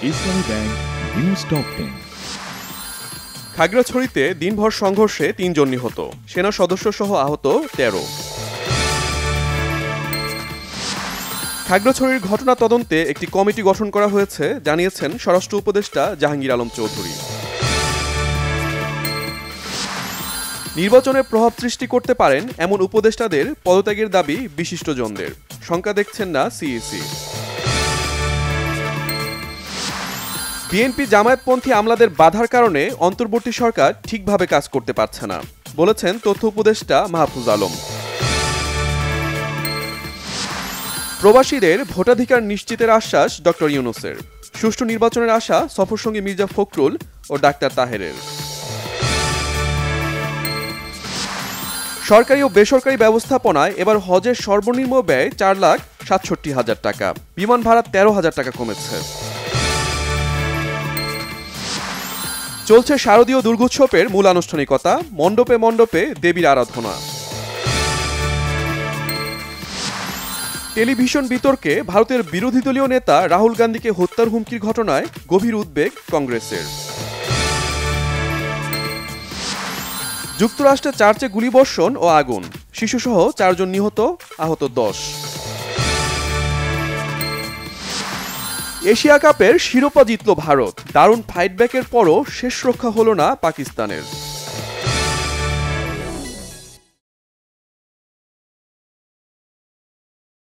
ইসলামী bank news top 10। খাগড়াছড়িতে দিনভর সংঘর্ষে ৩ জন নিহত, সেনা সদস্য সহ আহত ১৩। খাগড়াছড়ির ঘটনা তদন্তে একটি কমিটি গঠন করা হয়েছে জানিয়েছেন স্বরাষ্ট্র উপদেষ্টা জাহাঙ্গীর আলম চৌধুরী। নির্বাচনে প্রভাব সৃষ্টি করতে পারেন এমন উপদেষ্টাদের পদত্যাগের দাবি বিশিষ্টজনদের, শঙ্কা দেখছেন না সিইসি। বিএনপি জামায়াতপন্থী আমলাদের বাধার কারণে অন্তর্বর্তী সরকার ঠিকভাবে কাজ করতে পারছে না বলেছেন তথ্য উপদেষ্টা মাহফুজ আলম। প্রবাসীদের ভোটাধিকার নিশ্চিতের আশ্বাস ডক্টর ইউনূসের, সুষ্ঠু নির্বাচনের আশা সফরসঙ্গী মির্জা ফখরুল ও ডাক্তার তাহেরের। সরকারি ও বেসরকারি ব্যবস্থাপনায় এবার হজের সর্বনিম্ন ব্যয় 4,67,000 টাকা, বিমান ভাড়া 13,000 টাকা কমেছে। চলছে শারদীয় দুর্গোৎসবের মূল আনুষ্ঠানিকতা, মণ্ডপে মণ্ডপে দেবীর আরাধনা। টেলিভিশন বিতর্কে ভারতের বিরোধী দলীয় নেতা রাহুল গান্ধীকে হত্যার হুমকির ঘটনায় গভীর উদ্বেগ কংগ্রেসের। যুক্তরাষ্ট্রে চার্চে গুলিবর্ষণ ও আগুন, শিশুসহ 4 জন নিহত, আহত 10। এশিয়া কাপের শিরোপা জিতল ভারত, দারুণ ফাইটব্যাকের পরও শেষ রক্ষা হলো না পাকিস্তানের।